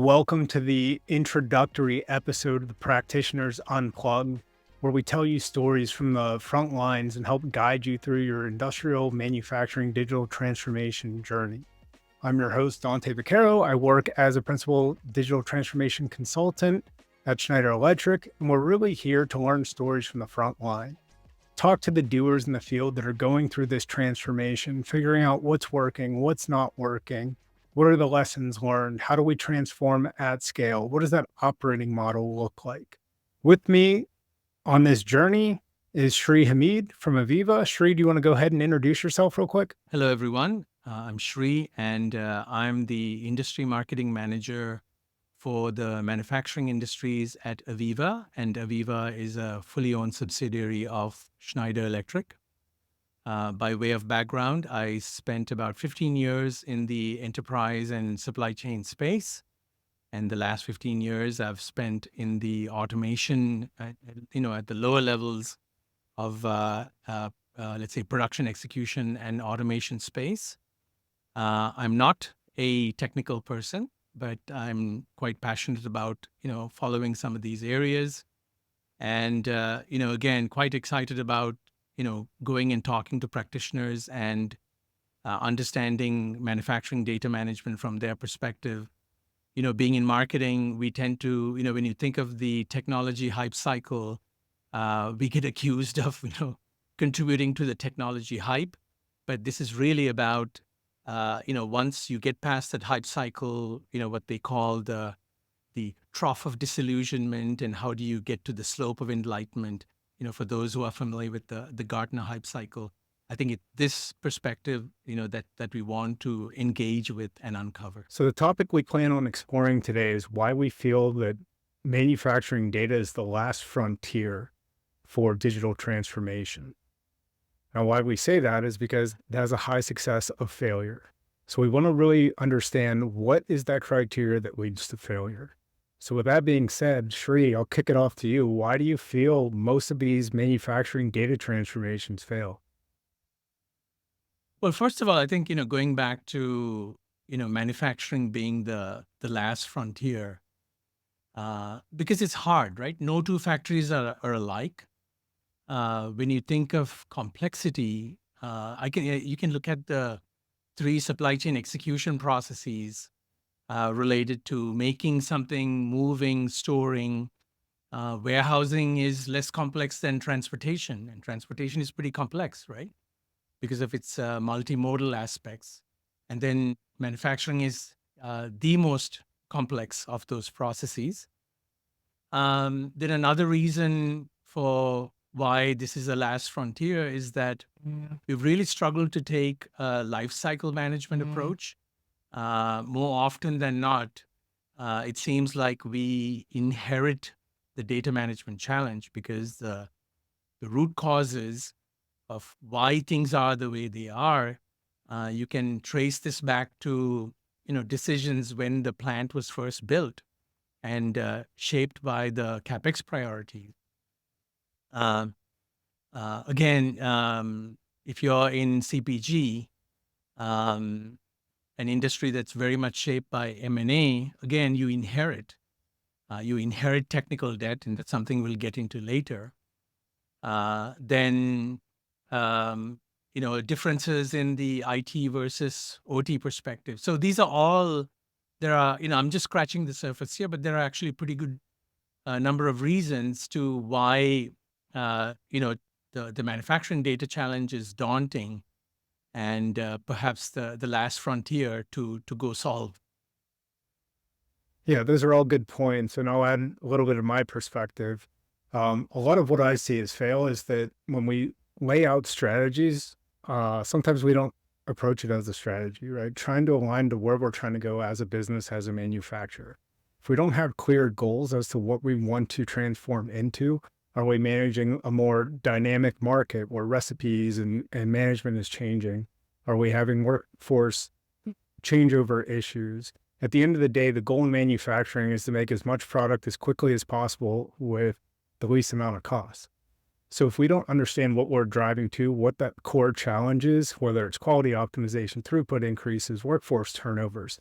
Welcome to the introductory episode of the Practitioners Unplugged, where we tell you stories from the front lines and help guide you through your industrial manufacturing digital transformation journey. I'm your host, Dante Vaccaro. I work as a principal digital transformation consultant at Schneider Electric, and we're really here to learn stories from the front line. Talk to the doers in the field that are going through this transformation, figuring out what's working, what's not working. What are the lessons learned? How do we transform at scale? What does that operating model look like? With me on this journey is Shri Hamid from Aveva. Shri, do you want to go ahead and introduce yourself real quick? Hello, everyone. I'm Shri, and I'm the industry marketing manager for the manufacturing industries at Aveva. And Aveva is a fully owned subsidiary of Schneider Electric. By way of background, I spent about 15 years in the enterprise and supply chain space. And the last 15 years I've spent in the automation, at the lower levels of, let's say, production execution and automation space. I'm not a technical person, but I'm quite passionate about, following some of these areas. And, again, quite excited about, going and talking to practitioners and understanding manufacturing data management from their perspective. Being in marketing, we tend to, when you think of the technology hype cycle, we get accused of, contributing to the technology hype. But this is really about, once you get past that hype cycle, what they call the trough of disillusionment, and how do you get to the slope of enlightenment? For those who are familiar with the Gartner hype cycle, I think it's this perspective, that we want to engage with and uncover. So the topic we plan on exploring today is why we feel that manufacturing data is the last frontier for digital transformation. Now, why we say that is because it has a high success of failure. So we want to really understand what is that criteria that leads to failure. So with that being said, Shri, I'll kick it off to you. Why do you feel most of these manufacturing data transformations fail? Well, first of all, I think, going back to, manufacturing being the last frontier, because it's hard, right? No two factories are alike. When you think of complexity, you can look at the 3 supply chain execution processes related to making something, moving, storing. Warehousing is less complex than transportation, and transportation is pretty complex, right? Because of its multimodal aspects. And then manufacturing is the most complex of those processes. Then another reason for why this is the last frontier is that we've really struggled to take a life cycle management approach. More often than not, it seems like we inherit the data management challenge because the root causes of why things are the way they are, you can trace this back to, decisions when the plant was first built and shaped by the CapEx priorities. Again, if you're in CPG, an industry that's very much shaped by M&A, again, you inherit technical debt, and that's something we'll get into later. Then, differences in the IT versus OT perspective. So these are all, I'm just scratching the surface here, but there are actually a pretty good number of reasons to why, the manufacturing data challenge is daunting and perhaps the last frontier to go solve. Yeah, those are all good points. And I'll add a little bit of my perspective. A lot of what I see as fail is that when we lay out strategies, sometimes we don't approach it as a strategy, right? Trying to align to where we're trying to go as a business, as a manufacturer. If we don't have clear goals as to what we want to transform into, are we managing a more dynamic market where recipes and management is changing? Are we having workforce changeover issues? At the end of the day, the goal in manufacturing is to make as much product as quickly as possible with the least amount of cost. So if we don't understand what we're driving to, what that core challenge is, whether it's quality optimization, throughput increases, workforce turnovers,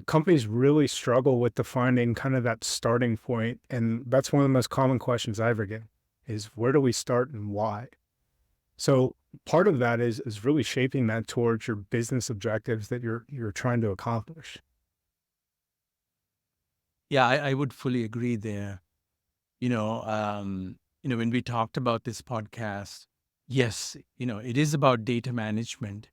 companies really struggle with defining kind of that starting point, and that's one of the most common questions I ever get is where do we start and why? So part of that is really shaping that towards your business objectives that you're trying to accomplish. Yeah, I would fully agree there. When we talked about this podcast, yes, it is about data management,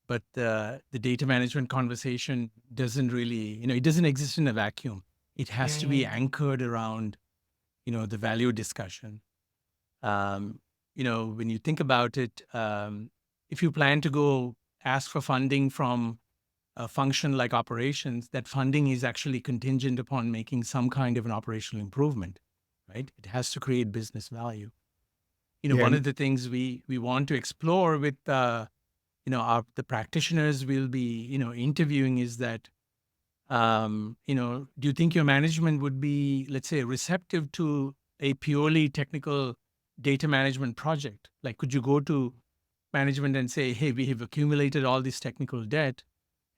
but the data management conversation doesn't really, it doesn't exist in a vacuum. It has to be anchored around, the value discussion. When you think about it, if you plan to go ask for funding from a function like operations, that funding is actually contingent upon making some kind of an operational improvement, right? It has to create business value. Yeah, One and of the things we want to explore with the practitioners we'll be interviewing is that do you think your management would be, let's say, receptive to a purely technical data management project? Like, could you go to management and say, hey, we have accumulated all this technical debt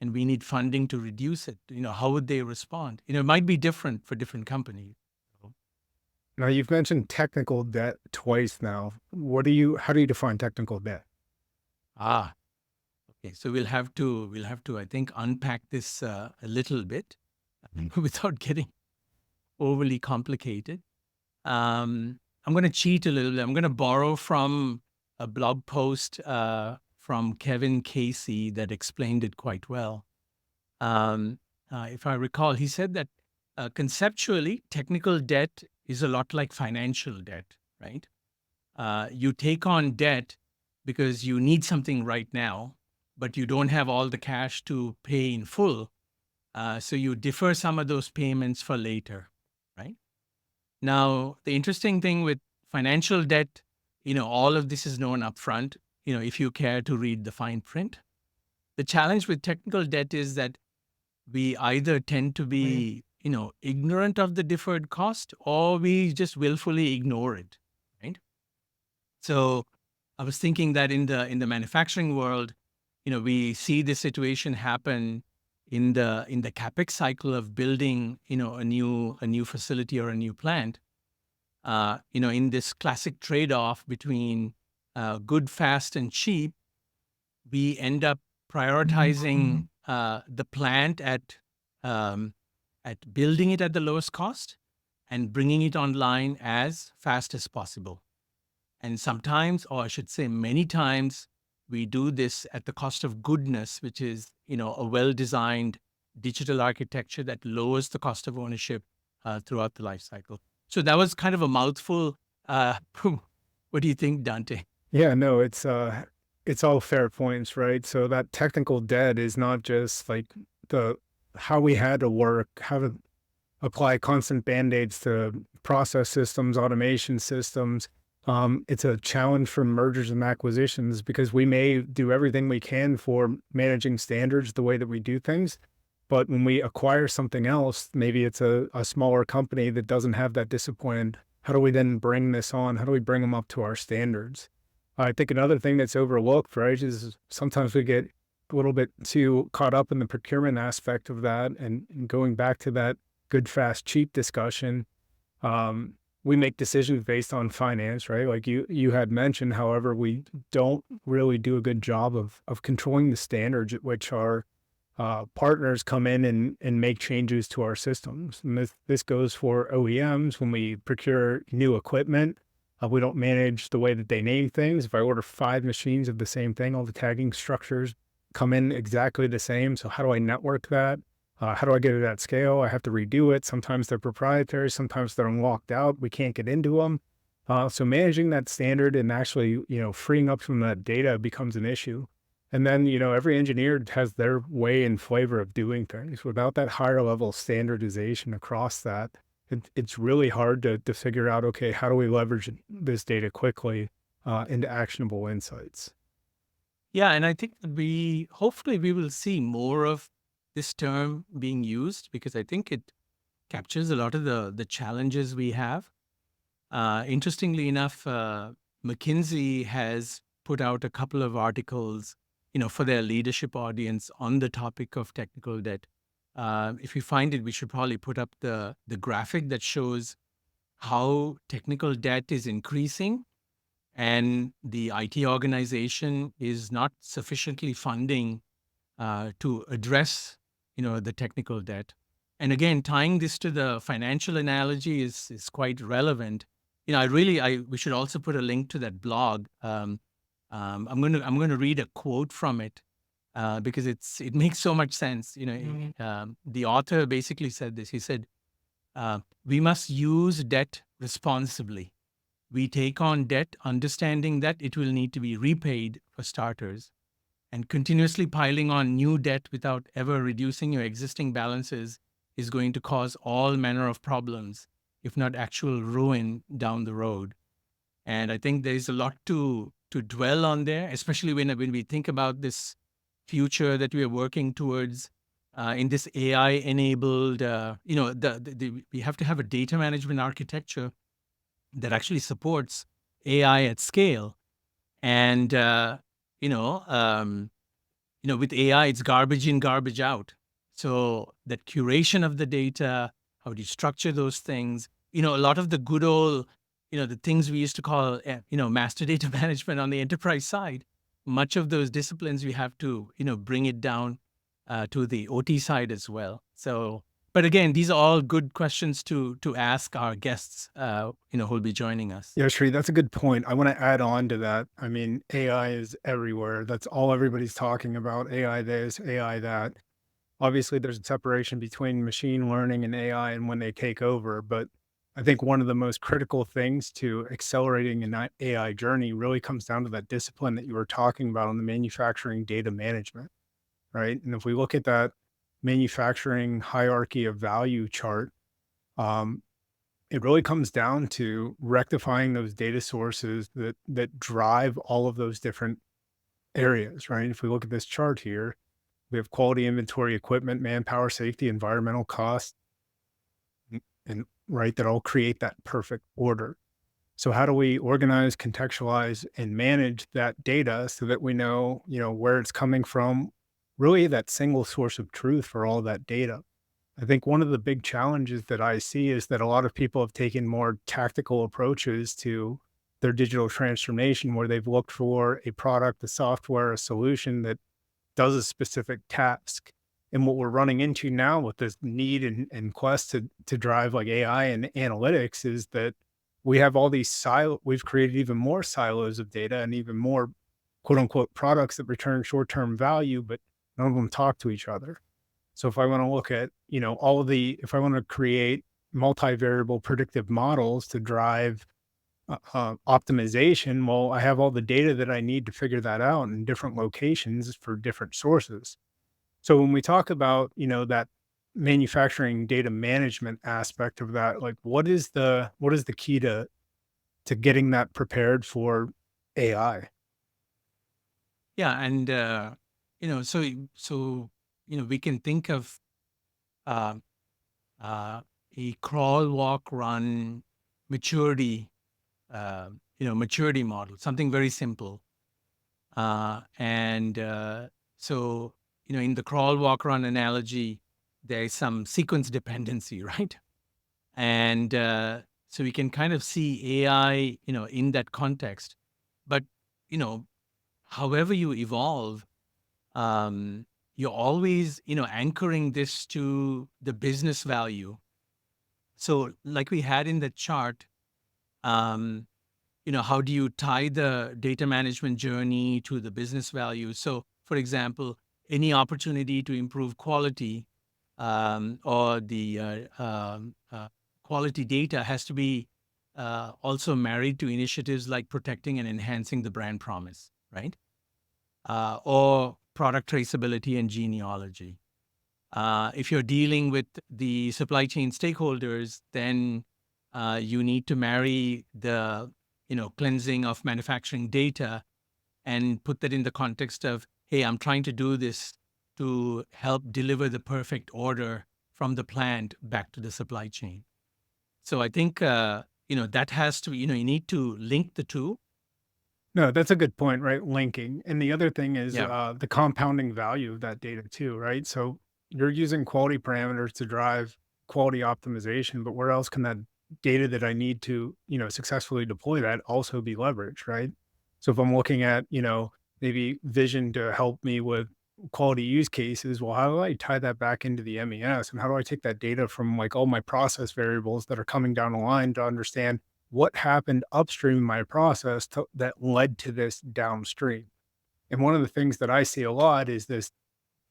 and we need funding to reduce it? How would they respond? It might be different for different companies. now you've mentioned technical debt twice now. How do you define technical debt? Ah, okay. So we'll have to, I think, unpack this a little bit without getting overly complicated. I'm going to cheat a little bit. I'm going to borrow from a blog post from Kevin Casey that explained it quite well. If I recall, he said that conceptually, technical debt is a lot like financial debt, right? You take on debt because you need something right now, but you don't have all the cash to pay in full. So you defer some of those payments for later, right? Now, the interesting thing with financial debt, all of this is known upfront, if you care to read the fine print. The challenge with technical debt is that we either tend to be, ignorant of the deferred cost or we just willfully ignore it, right? So I was thinking that in the manufacturing world, we see this situation happen in the capex cycle of building, a new facility or a new plant. In this classic trade-off between good, fast, and cheap, we end up prioritizing the plant at building it at the lowest cost and bringing it online as fast as possible. And sometimes, or I should say many times, we do this at the cost of goodness, which is, a well-designed digital architecture that lowers the cost of ownership throughout the life cycle. So that was kind of a mouthful. What do you think, Dante? Yeah, no, it's all fair points, right? So that technical debt is not just like the how we had to work, how to apply constant band-aids to process systems, automation systems. It's a challenge for mergers and acquisitions because we may do everything we can for managing standards the way that we do things. But when we acquire something else, maybe it's a smaller company that doesn't have that discipline. How do we then bring this on? How do we bring them up to our standards? I think another thing that's overlooked, right, is sometimes we get a little bit too caught up in the procurement aspect of that. And going back to that good, fast, cheap discussion, we make decisions based on finance, right? Like you had mentioned, however, we don't really do a good job of controlling the standards at which our partners come in and make changes to our systems. And this goes for OEMs when we procure new equipment. We don't manage the way that they name things. If I order 5 machines of the same thing, all the tagging structures come in exactly the same. So how do I network that? How do I get it at scale? I have to redo it. Sometimes they're proprietary. Sometimes they're locked out. We can't get into them. So managing that standard and actually, freeing up from that data becomes an issue. And then, every engineer has their way and flavor of doing things. Without that higher level standardization across that, it's really hard to figure out, okay, how do we leverage this data quickly into actionable insights? Yeah, and I think that hopefully we will see more of this term being used because I think it captures a lot of the challenges we have. Interestingly enough, McKinsey has put out a couple of articles, for their leadership audience on the topic of technical debt. if you find it, we should probably put up the graphic that shows how technical debt is increasing and the IT organization is not sufficiently funding to address, the technical debt. And again, tying this to the financial analogy is quite relevant. We should also put a link to that blog. I'm going to read a quote from it because it makes so much sense. The author basically said this. He said, "We must use debt responsibly. We take on debt, understanding that it will need to be repaid for starters, and continuously piling on new debt without ever reducing your existing balances is going to cause all manner of problems, if not actual ruin down the road." And I think there is a lot to dwell on there, especially when we think about this future that we are working towards in this AI enabled. We have to have a data management architecture that actually supports AI at scale. And with AI, it's garbage in, garbage out. So that curation of the data, how do you structure those things? A lot of the good old, the things we used to call, master data management on the enterprise side, much of those disciplines we have to, bring it down to the OT side as well. So, but again, these are all good questions to ask our guests, who'll be joining us. Yeah, Shri, that's a good point. I want to add on to that. I mean, AI is everywhere. That's all everybody's talking about. AI this, AI that. Obviously, there's a separation between machine learning and AI and when they take over. But I think one of the most critical things to accelerating an AI journey really comes down to that discipline that you were talking about on the manufacturing data management, right? And if we look at that manufacturing hierarchy of value chart, um, it really comes down to rectifying those data sources that drive all of those different areas, right? If we look at this chart here, we have quality, inventory, equipment, manpower, safety, environmental cost, and right, that all create that perfect order. So how do we organize, contextualize, and manage that data so that we know, where it's coming from, really that single source of truth for all that data? I think one of the big challenges that I see is that a lot of people have taken more tactical approaches to their digital transformation where they've looked for a product, a software, a solution that does a specific task. And what we're running into now with this need and quest to drive like AI and analytics is that we have all these we've created even more silos of data and even more quote unquote products that return short-term value, but none of them talk to each other. So if I want to look at, if I want to create multivariable predictive models to drive optimization, well, I have all the data that I need to figure that out in different locations for different sources. So when we talk about, that manufacturing data management aspect of that, like what is the key to getting that prepared for AI? Yeah, and we can think of uh, a crawl, walk, run maturity, maturity model, something very simple. And so, in the crawl, walk, run analogy, there is some sequence dependency, right? And so we can kind of see AI, in that context. But, you know, however you evolve, um, you're always, anchoring this to the business value. So, like we had in the chart, um, how do you tie the data management journey to the business value? So, for example, any opportunity to improve quality or the quality data has to be also married to initiatives like protecting and enhancing the brand promise, right? Or product traceability and genealogy. If you're dealing with the supply chain stakeholders, then you need to marry the cleansing of manufacturing data and put that in the context of, hey, I'm trying to do this to help deliver the perfect order from the plant back to the supply chain. So I think that has to, you need to link the two. No, that's a good point, right? Linking. And the other thing is Yeah. the compounding value of that data too, right? So you're using quality parameters to drive quality optimization, but where else can that data that I need to, successfully deploy that also be leveraged, right? So if I'm looking at, maybe vision to help me with quality use cases, well, how do I tie that back into the MES? And how do I take that data from like all my process variables that are coming down the line to understand what happened upstream in my process that led to this downstream? And one of the things that I see a lot is this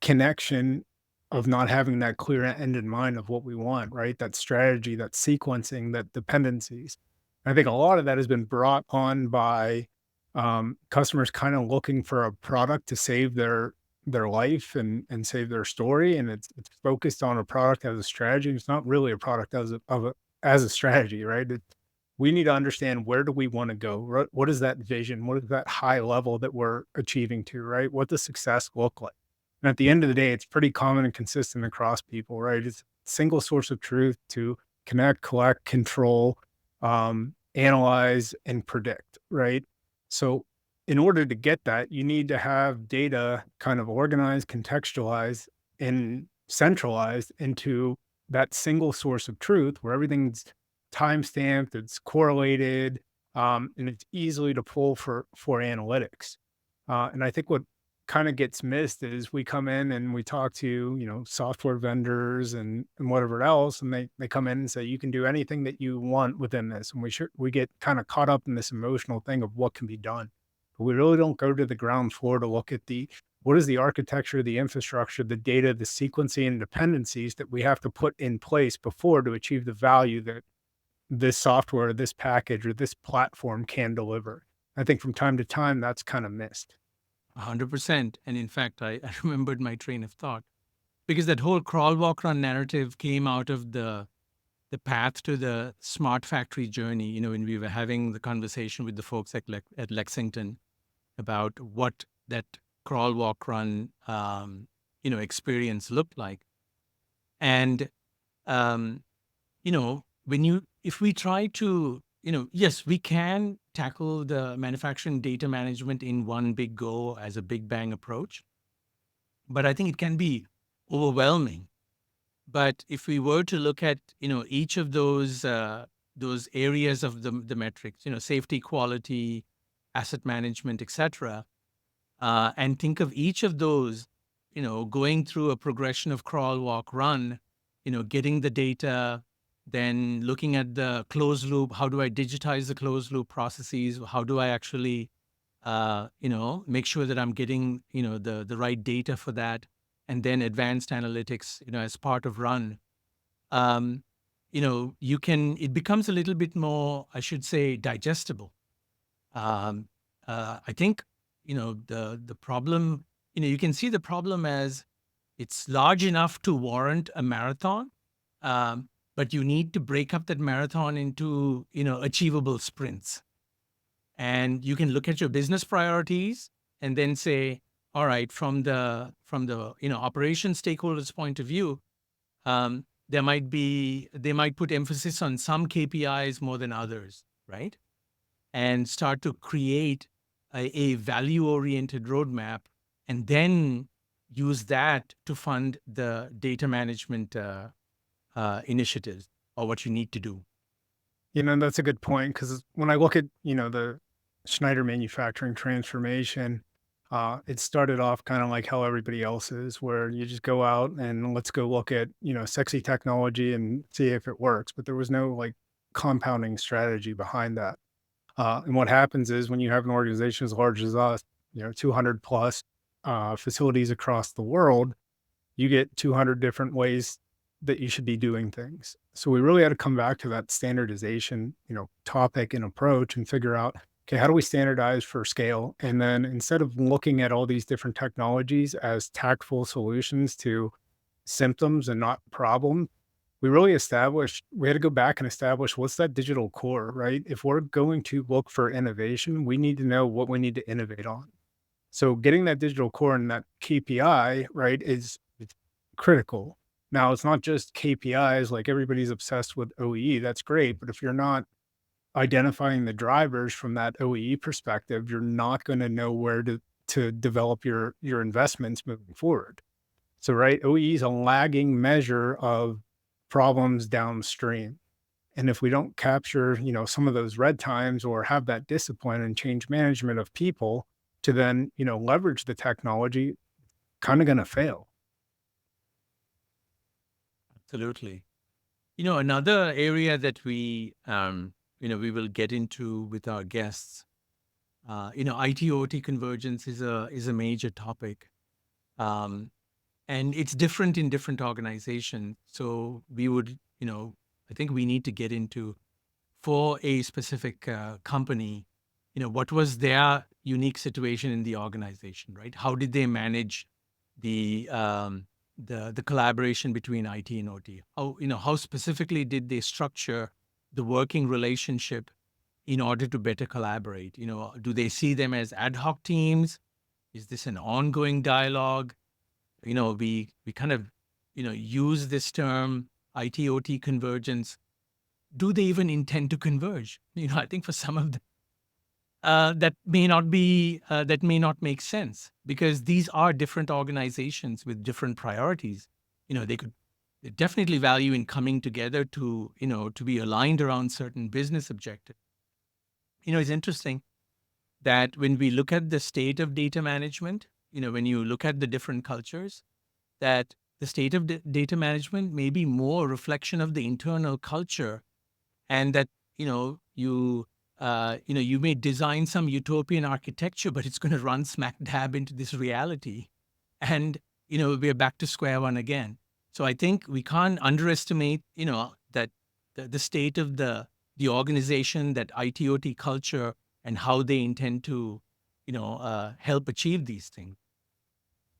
connection of not having that clear end in mind of what we want, right? That strategy, that sequencing, that dependencies. I think a lot of that has been brought on by customers kind of looking for a product to save their life and save their story, and it's focused on a product as a strategy. It's not really a product as a strategy, right? We need to understand where do we want to go? What is that vision? What is that high level that we're achieving to, right? What does success look like? And at the end of the day, it's pretty common and consistent across people, right? It's a single source of truth to connect, collect, control, analyze, and predict, right? So, in order to get that, you need to have data kind of organized, contextualized, and centralized into that single source of truth where everything's time stamped, it's correlated, and it's easily to pull for analytics. And I think what kind of gets missed is we come in and we talk to software vendors and whatever else, and they come in and say you can do anything that you want within this, and we get kind of caught up in this emotional thing of what can be done, but we really don't go to the ground floor to look at the what is the architecture, the infrastructure, the data, the sequencing and dependencies that we have to put in place before to achieve the value that this software, this package, or this platform can deliver. I think from time to time that's kind of missed. 100%. And in fact, I remembered my train of thought because that whole crawl, walk, run narrative came out of the path to the smart factory journey. When we were having the conversation with the folks at Lexington about what that crawl, walk, run, experience looked like. And, if we try to, yes, we can tackle the manufacturing data management in one big go as a big bang approach, but I think it can be overwhelming. But if we were to look at, each of those areas of the metrics, safety, quality, asset management, etc., and think of each of those, going through a progression of crawl, walk, run, getting the data, then looking at the closed loop. How do I digitize the closed loop processes? How do I actually, make sure that I'm getting, the right data for that? And then advanced analytics, as part of run. It becomes a little bit more, I should say, digestible. I think, the problem, you can see the problem as it's large enough to warrant a marathon, but you need to break up that marathon into, achievable sprints. And you can look at your business priorities and then say, all right, from the operations stakeholders point of view, they might put emphasis on some KPIs more than others, right? And start to create a value-oriented roadmap, and then use that to fund the data management initiatives or what you need to do. That's a good point because when I look at, the Schneider manufacturing transformation, it started off kind of like how everybody else is, where you just go out and let's go look at, sexy technology and see if it works. But there was no like compounding strategy behind that. And what happens is when you have an organization as large as us, 200 plus facilities across the world, you get 200 different ways that you should be doing things. So we really had to come back to that standardization, topic and approach and figure out, okay, how do we standardize for scale? And then instead of looking at all these different technologies as tactful solutions to symptoms and not problems, we had to go back and establish what's that digital core, right? If we're going to look for innovation, we need to know what we need to innovate on. So getting that digital core and that KPI, right, it's critical. Now, it's not just KPIs, like everybody's obsessed with OEE. That's great. But if you're not identifying the drivers from that OEE perspective, you're not going to know where to develop your investments moving forward. So, right, OE is a lagging measure of problems downstream. And if we don't capture, some of those red times or have that discipline and change management of people to then, leverage the technology, kind of going to fail. Absolutely. Another area that we will get into with our guests, IT OT convergence is a major topic. Um, and it's different in different organizations. So we would, I think we need to get into for a specific company, what was their unique situation in the organization, right? How did they manage the the collaboration between IT and OT? How specifically did they structure the working relationship in order to better collaborate? Do they see them as ad hoc teams? Is this an ongoing dialogue? We kind of use this term IT OT convergence. Do they even intend to converge? I think for some of them, that may not make sense, because these are different organizations with different priorities. They could definitely value in coming together to be aligned around certain business objectives. It's interesting that when we look at the state of data management, when you look at the different cultures, that the state of data management may be more a reflection of the internal culture, and that you may design some utopian architecture, but it's going to run smack dab into this reality, and we're back to square one again. So I think we can't underestimate that the state of the organization, that ITOT culture, and how they intend to help achieve these things.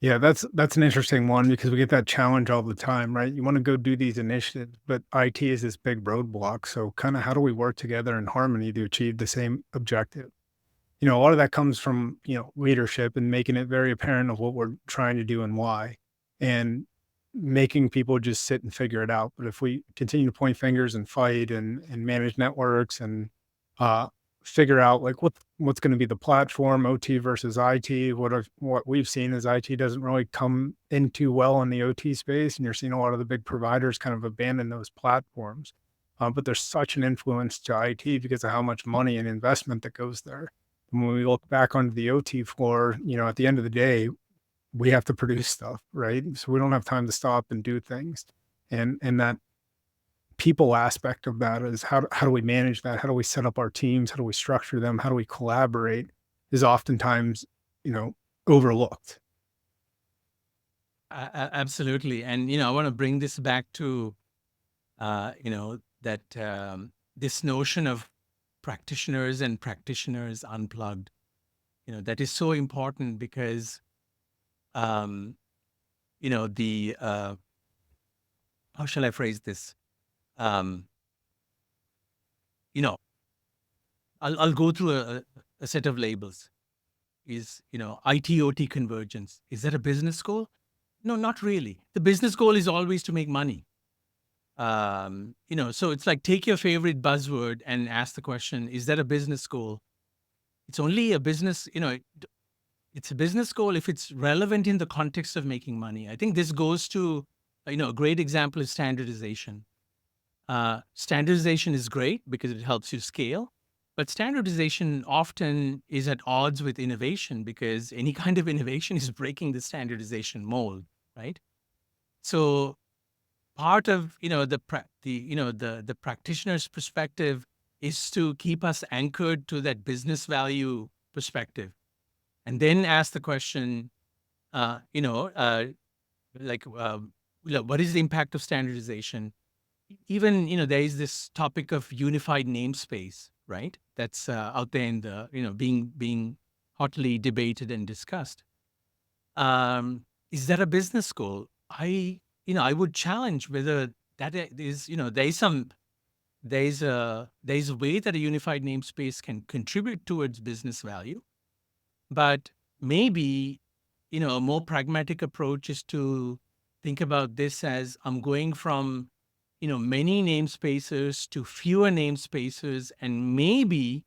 Yeah, that's an interesting one because we get that challenge all the time, right? You want to go do these initiatives, but IT is this big roadblock. So, kind of how do we work together in harmony to achieve the same objective? A lot of that comes from, leadership and making it very apparent of what we're trying to do and why, and making people just sit and figure it out. But if we continue to point fingers and fight and manage networks and uh, figure out like what's going to be the platform, OT versus IT, what we've seen is IT doesn't really come in too well in the OT space, and you're seeing a lot of the big providers kind of abandon those platforms. But there's such an influence to IT because of how much money and investment that goes there. And when we look back onto the OT floor, at the end of the day, we have to produce stuff, right? So we don't have time to stop and do things. And that people aspect of that is how do we manage that? How do we set up our teams? How do we structure them? How do we collaborate? Is oftentimes, overlooked. Absolutely. And I want to bring this back to that this notion of practitioners and practitioners unplugged. That is so important because the how shall I phrase this? Um, you know, I'll go through a set of labels. Is IT/OT convergence? Is that a business goal? No, not really. The business goal is always to make money. So it's like, take your favorite buzzword and ask the question: is that a business goal? It's only a business. It's a business goal if it's relevant in the context of making money. I think this goes to a great example is standardization. Standardization is great because it helps you scale, but standardization often is at odds with innovation because any kind of innovation is breaking the standardization mold, right? So part of the practitioner's perspective is to keep us anchored to that business value perspective, and then ask the question, uh, you know, uh, like, what is the impact of standardization? Even there is this topic of unified namespace, right? That's out there in the being hotly debated and discussed. Is that a business goal? I would challenge whether that is there's a way that a unified namespace can contribute towards business value, but maybe a more pragmatic approach is to think about this as, I'm going from many namespaces to fewer namespaces, and maybe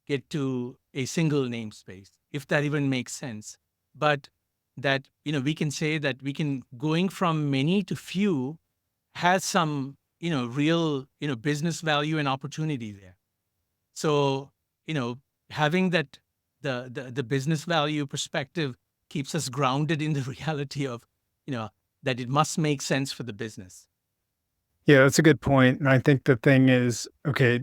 get to a single namespace, if that even makes sense. But that, we can say that going from many to few has some, real, business value and opportunity there. So, having that, the business value perspective keeps us grounded in the reality of, that it must make sense for the business. Yeah, that's a good point. And I think the thing is, okay,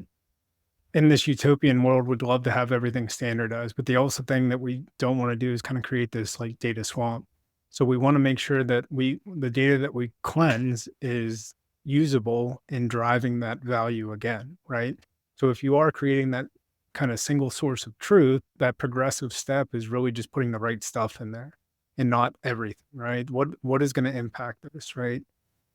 in this utopian world, we'd love to have everything standardized, but the also thing that we don't want to do is kind of create this like data swamp. So we want to make sure that the data that we cleanse is usable in driving that value again, right? So if you are creating that kind of single source of truth, that progressive step is really just putting the right stuff in there and not everything, right? What is going to impact this, right?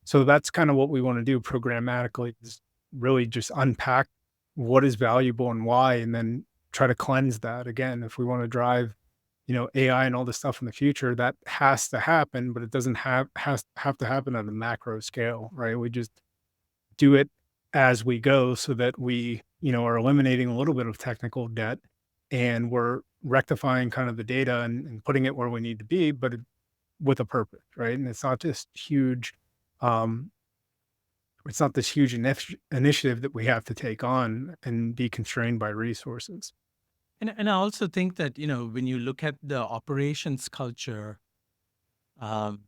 So that's kind of what we want to do programmatically is really just unpack what is valuable and why, and then try to cleanse that again. If we want to drive, AI and all this stuff in the future, that has to happen, but it doesn't have to happen on a macro scale, right? We just do it as we go so that we, are eliminating a little bit of technical debt and we're rectifying kind of the data and putting it where we need to be, but with a purpose, right? And it's not just huge um, it's not this huge initiative that we have to take on and be constrained by resources. And I also think that, when you look at the operations culture, um,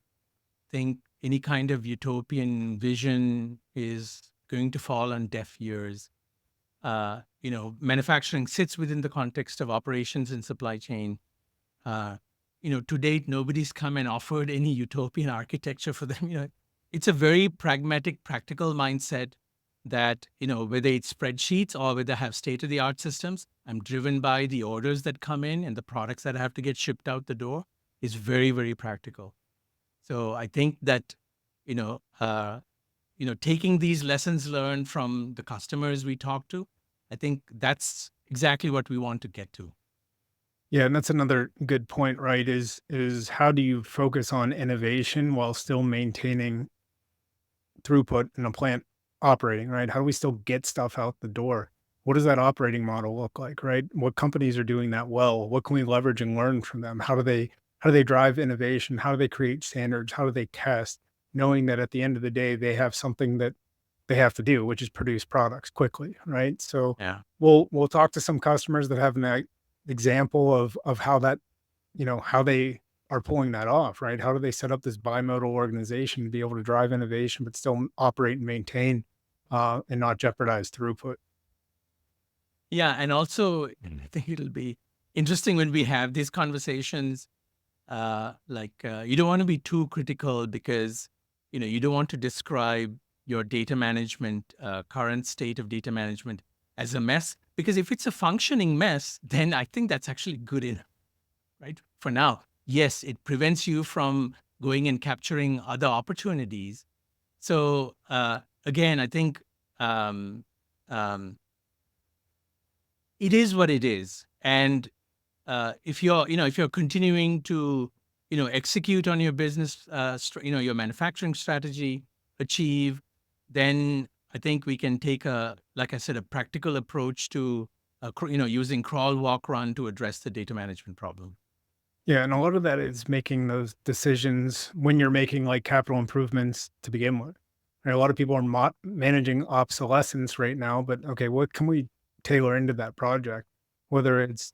think any kind of utopian vision is going to fall on deaf ears. Manufacturing sits within the context of operations and supply chain. To date, nobody's come and offered any utopian architecture for them. It's a very pragmatic, practical mindset that, whether it's spreadsheets or whether I have state-of-the-art systems, I'm driven by the orders that come in and the products that have to get shipped out the door is very, very practical. So I think that, taking these lessons learned from the customers we talk to, I think that's exactly what we want to get to. Yeah, and that's another good point, right? Is how do you focus on innovation while still maintaining throughput in a plant operating, right? How do we still get stuff out the door? What does that operating model look like, right? What companies are doing that well? What can we leverage and learn from them? How do they drive innovation? How do they create standards? How do they test? Knowing that at the end of the day, they have something that they have to do, which is produce products quickly, right? So Yeah. we'll talk to some customers that have an example of how that, how they are pulling that off, right? How do they set up this bimodal organization to be able to drive innovation, but still operate and maintain and not jeopardize throughput? Yeah. And also, I think it'll be interesting when we have these conversations. You don't want to be too critical because, you don't want to describe your data management, current state of data management as a mess. Because if it's a functioning mess, then I think that's actually good enough, right? For now, yes, it prevents you from going and capturing other opportunities. So again, I think um, um, it is what it is, and if you're continuing to execute on your business, your manufacturing strategy, achieve, then I think we can take like I said, a practical approach to using crawl, walk, run to address the data management problem. Yeah, and a lot of that is making those decisions when you're making like capital improvements to begin with. Right? A lot of people are managing obsolescence right now, but okay, what can we tailor into that project? Whether it's,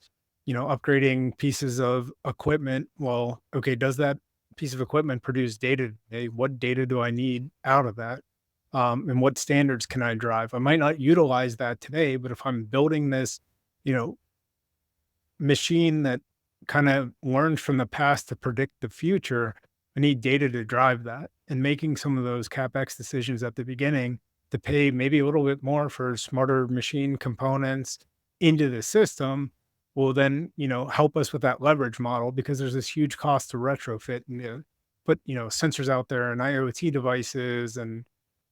upgrading pieces of equipment. Well, okay, does that piece of equipment produce data today? What data do I need out of that? And what standards can I drive? I might not utilize that today, but if I'm building this, you know, machine that kind of learns from the past to predict the future, I need data to drive that. And making some of those CapEx decisions at the beginning to pay maybe a little bit more for smarter machine components into the system will then, help us with that leverage model because there's this huge cost to retrofit and put, sensors out there and IoT devices, and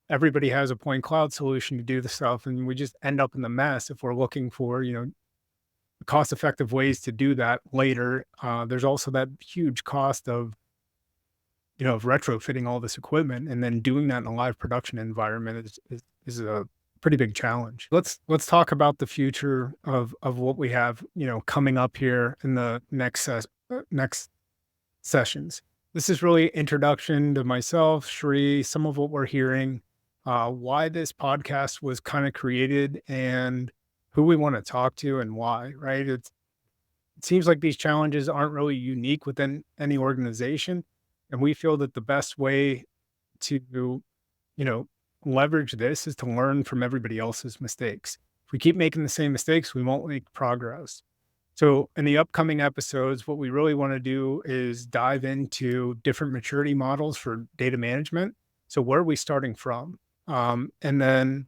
everybody has a point cloud solution to do the stuff. And we just end up in the mess if we're looking for, cost effective ways to do that later. There's also that huge cost of retrofitting all this equipment and then doing that in a live production environment is a pretty big challenge. Let's talk about the future of what we have, coming up here in the next sessions. This is really introduction to myself, Shri, some of what we're hearing, why this podcast was kind of created, and who we want to talk to and why, right? It seems like these challenges aren't really unique within any organization. And we feel that the best way to, you know, leverage this is to learn from everybody else's mistakes. If we keep making the same mistakes, we won't make progress. So in the upcoming episodes, what we really want to do is dive into different maturity models for data management. So where are we starting from? And then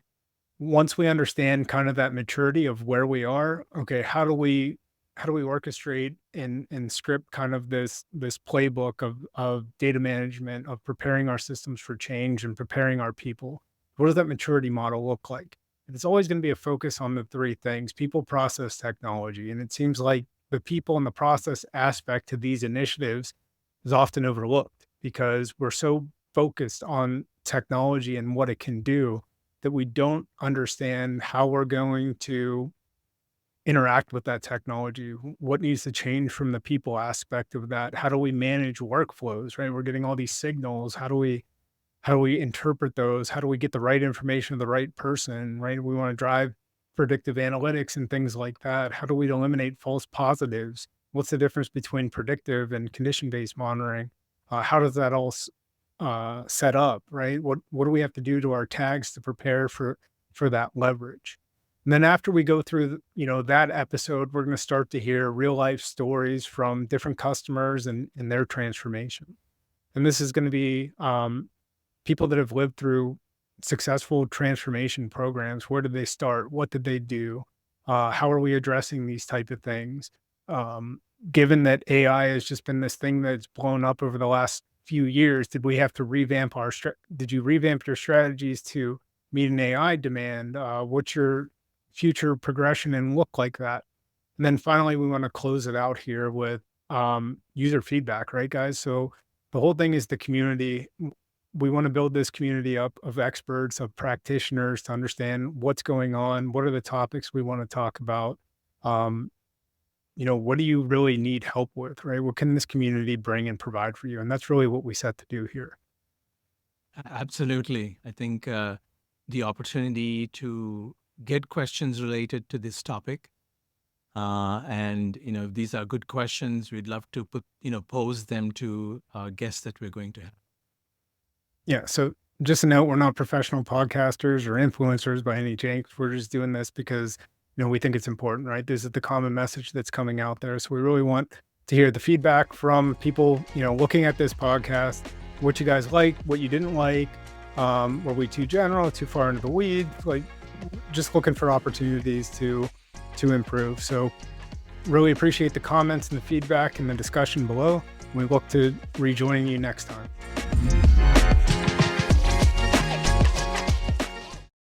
once we understand kind of that maturity of where we are, okay, how do we orchestrate and script kind of this playbook of data management, of preparing our systems for change and preparing our people? What does that maturity model look like? And it's always going to be a focus on the three things: people, process, technology. And it seems like the people and the process aspect to these initiatives is often overlooked because we're so focused on technology and what it can do that we don't understand how we're going to interact with that technology. What needs to change from the people aspect of that? How do we manage workflows, right? We're getting all these signals. How do we interpret those? How do we get the right information to the right person, right? We want to drive predictive analytics and things like that. How do we eliminate false positives? What's the difference between predictive and condition-based monitoring? How does that all set up, right? What do we have to do to our tags to prepare for that leverage? And then after we go through, that episode, we're going to start to hear real life stories from different customers and their transformation. And this is going to be people that have lived through successful transformation programs. Where did they start? What did they do? How are we addressing these type of things? Given that AI has just been this thing that's blown up over the last few years, did we have to revamp did you revamp your strategies to meet an AI demand? What's your future progression and look like that? And then finally, we want to close it out here with user feedback, right, guys? So the whole thing is the community. We want to build this community up of experts, of practitioners to understand what's going on. What are the topics we want to talk about? What do you really need help with, right? What can this community bring and provide for you? And that's really what we set to do here. Absolutely. I think the opportunity to get questions related to this topic. And if these are good questions, we'd love to pose them to our guests that we're going to have. Yeah. So just a note, we're not professional podcasters or influencers by any chance. We're just doing this because, we think it's important, right? This is the common message that's coming out there. So we really want to hear the feedback from people, looking at this podcast, what you guys like, what you didn't like. Were we too general, too far into the weeds? Like, just looking for opportunities to improve. So really appreciate the comments and the feedback and the discussion below. We look to rejoining you next time.